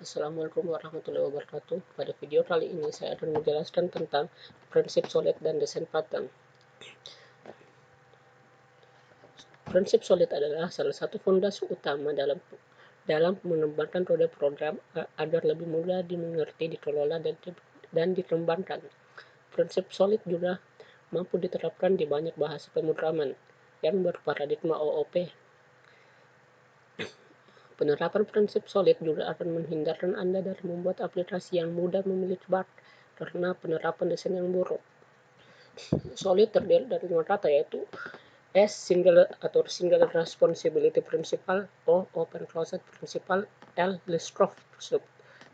Assalamualaikum warahmatullahi wabarakatuh. Pada video kali ini saya akan menjelaskan tentang prinsip solid dan desain pattern. Prinsip solid adalah salah satu fondasi utama dalam mengembangkan roda program agar lebih mudah dimengerti, dikelola, dan dikembangkan. Prinsip solid juga mampu diterapkan di banyak bahasa pemrograman yang berparadigma OOP. Penerapan prinsip solid juga akan menghindarkan Anda dari membuat aplikasi yang mudah memiliki bug karena penerapan desain yang buruk. Solid terdiri dari 5 kata, yaitu S single atau single responsibility principle, O open closet principle, L list of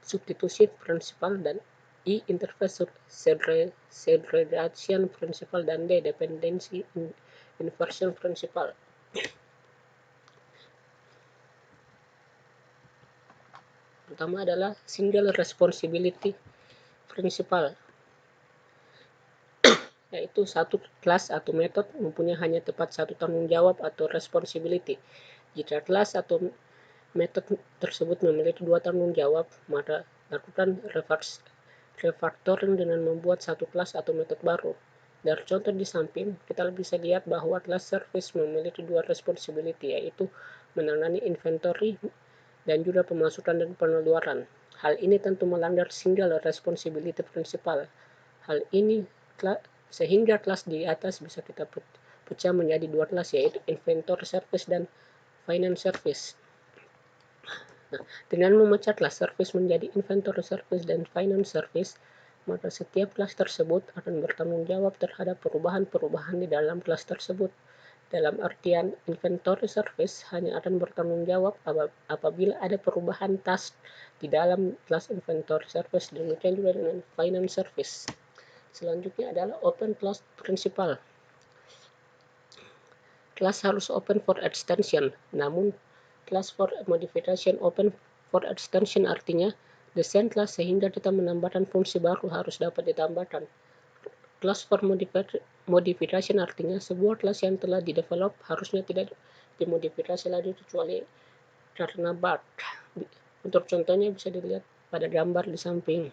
substitution principle, dan I interface segregation principle, dan D dependency inversion principle. Pertama adalah single responsibility principle, yaitu satu kelas atau metode mempunyai hanya tepat satu tanggung jawab atau responsibility. Jika kelas atau metode tersebut memiliki dua tanggung jawab, maka lakukan refactoring dengan membuat satu kelas atau metode baru. Dari contoh di samping, kita bisa lihat bahwa kelas service memiliki dua responsibility, yaitu menangani inventory dan juga pemasukan dan pengeluaran. Hal ini tentu melanggar single responsibility principle. Hal ini sehingga kelas di atas bisa kita pecah menjadi dua kelas, yaitu inventory service dan finance service. Nah, dengan memecah kelas service menjadi inventory service dan finance service, maka setiap kelas tersebut akan bertanggung jawab terhadap perubahan-perubahan di dalam kelas tersebut. Dalam artian, inventory service hanya akan bertanggung jawab apabila ada perubahan task di dalam kelas inventory service. Demikian juga dengan finance service. Selanjutnya adalah open class principle. Kelas harus open for extension, namun class for modification open for extension artinya desain kelas sehingga kita menambahkan fungsi baru harus dapat ditambahkan. Class for modification artinya sebuah kelas yang telah didevelop harusnya tidak dimodifikasi lagi kecuali karena bug. Untuk contohnya bisa dilihat pada gambar di samping.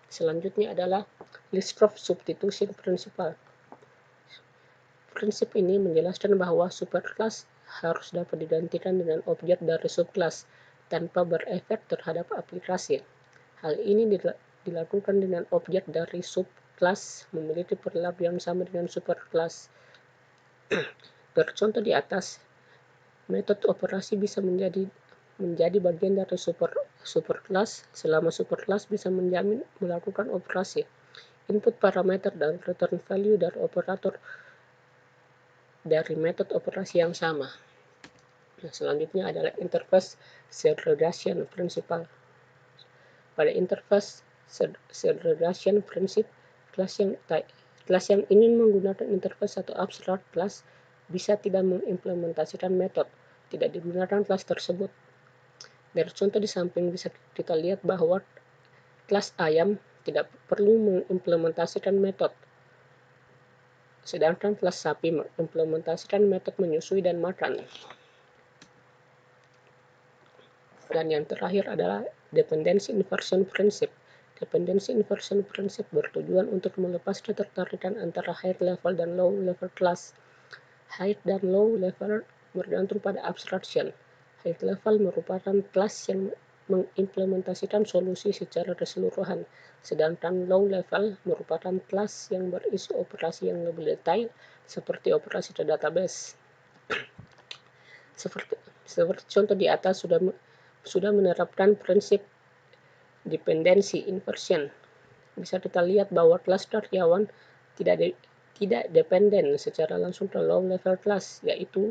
Selanjutnya adalah list of substitution principle. Prinsip ini menjelaskan bahwa superclass harus dapat digantikan dengan objek dari subclass tanpa berefek terhadap aplikasi. Hal ini dilakukan dengan objek dari subclass memiliki perilaku yang sama dengan superclass. Bercontoh di atas, metode operasi bisa menjadi bagian dari superclass selama superclass bisa menjamin melakukan operasi. Input parameter dan return value dari operator dari metode operasi yang sama. Nah, selanjutnya adalah interface segregation principle. Pada interface segregation principle, kelas yang ingin menggunakan interface atau abstract class bisa tidak mengimplementasikan metode, tidak digunakan kelas tersebut. Dari contoh di samping bisa kita lihat bahwa kelas ayam tidak perlu mengimplementasikan metode, sedangkan kelas sapi mengimplementasikan metode menyusui dan makan. Dan yang terakhir adalah dependency inversion principle. Dependency inversion principle bertujuan untuk melepas ketertarikan antara high level dan low level class. High dan low level bergantung pada abstraction. High level merupakan kelas yang mengimplementasikan solusi secara keseluruhan, sedangkan low level merupakan kelas yang berisi operasi yang lebih detail seperti operasi ke database. Seperti contoh di atas sudah menerapkan prinsip dependency inversion. Bisa kita lihat bahwa kelas karyawan tidak dependen secara langsung ke low level class, yaitu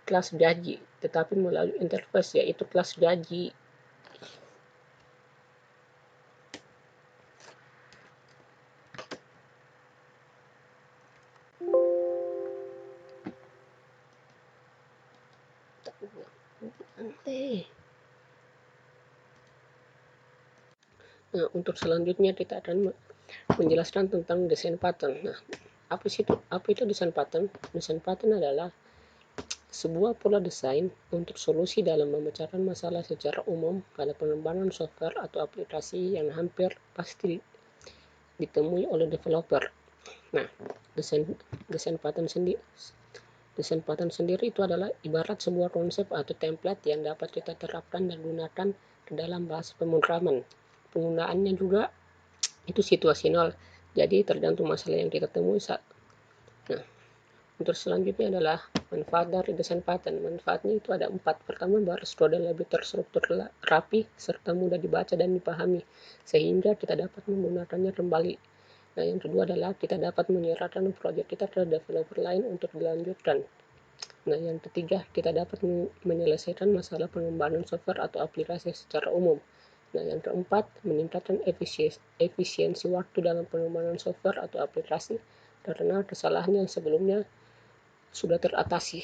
kelas gaji, tetapi melalui interface, yaitu kelas gaji. Nah, untuk selanjutnya kita akan menjelaskan tentang desain pattern. Nah, apa itu desain pattern? Desain pattern adalah sebuah pola desain untuk solusi dalam memecahkan masalah secara umum pada pengembangan software atau aplikasi yang hampir pasti ditemui oleh developer. Nah, desain pattern sendiri itu adalah ibarat sebuah konsep atau template yang dapat kita terapkan dan gunakan ke dalam bahasa pemrograman. Penggunaannya juga itu situasional, jadi tergantung masalah yang kita temui saat. Nah, untuk selanjutnya adalah manfaat dari desain pattern. Manfaatnya itu ada 4. Pertama, baris kode lebih terstruktur rapi serta mudah dibaca dan dipahami, sehingga kita dapat menggunakannya kembali. Nah, yang kedua adalah kita dapat menyerahkan proyek kita ke developer lain untuk dilanjutkan. Nah, yang ketiga, kita dapat menyelesaikan masalah pengembangan software atau aplikasi secara umum. Nah, yang keempat, meningkatkan efisiensi waktu dalam pengembangan software atau aplikasi karena kesalahan yang sebelumnya sudah teratasi.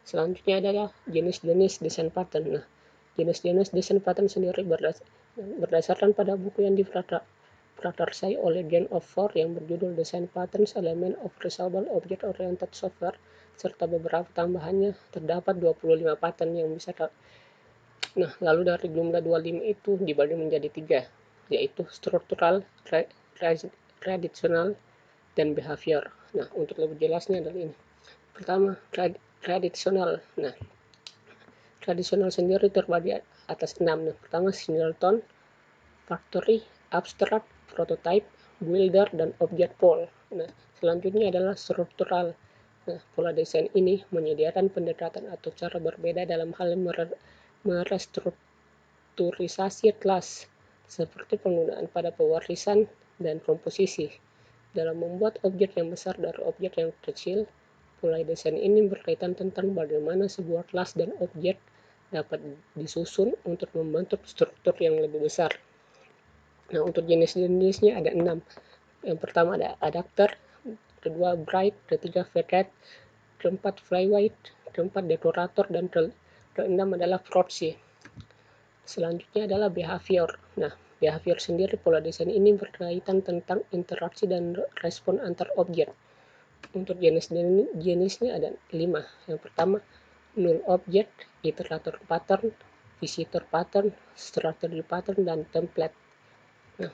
Selanjutnya adalah jenis-jenis desain pattern. Nah, jenis-jenis desain pattern sendiri berdasarkan pada buku yang diprakarsai oleh Game of Four yang berjudul Design Patterns Element of Reusable Object Oriented Software serta beberapa tambahannya, terdapat 25 pattern yang bisa. Nah, lalu dari jumlah 25 itu dibagi menjadi 3, yaitu struktural, tradisional, dan behavior. Nah, untuk lebih jelasnya adalah ini. Pertama, tradisional. Nah, tradisional sendiri terbagi atas 6. Nah, pertama singleton, factory, abstract, prototype, builder, dan object pole. Nah, selanjutnya adalah struktural. Nah, pola desain ini menyediakan pendekatan atau cara berbeda dalam hal merestrukturisasi kelas, seperti penggunaan pada pewarisan dan komposisi. Dalam membuat objek yang besar dari objek yang kecil, pola desain ini berkaitan tentang bagaimana sebuah kelas dan objek dapat disusun untuk membentuk struktur yang lebih besar. Nah, untuk jenis-jenisnya ada 6. Yang pertama ada adapter, kedua bright, ketiga faded, keempat flyweight, keempat dekorator, dan keenam adalah proxy. Selanjutnya adalah behavior. Nah, behavior sendiri pola desain ini berkaitan tentang interaksi dan respon antar objek. Untuk jenisnya ada 5. Yang pertama, null object, iterator pattern, visitor pattern, strategy pattern, dan template. Nah,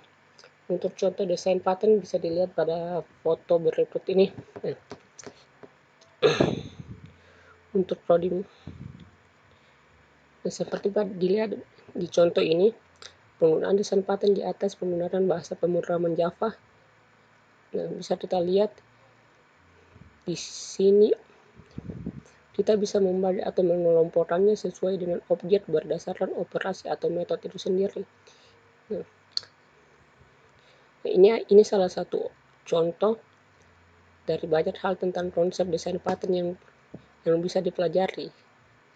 untuk contoh desain pattern bisa dilihat pada foto berikut ini. Nah, untuk coding, nah, seperti dilihat di contoh ini, penggunaan desain pattern di atas menggunakan bahasa pemrograman Java. Nah, bisa kita lihat di sini kita bisa membagi atau mengelompokkannya sesuai dengan objek berdasarkan operasi atau metode itu sendiri. Nah, ini salah satu contoh dari banyak hal tentang konsep desain pattern yang bisa dipelajari.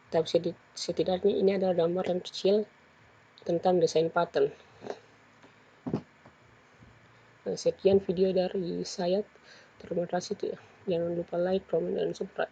Tapi setidaknya ini adalah gambaran kecil tentang desain pattern. Nah, sekian video dari saya. Terima kasih. Jangan lupa like, comment, dan subscribe.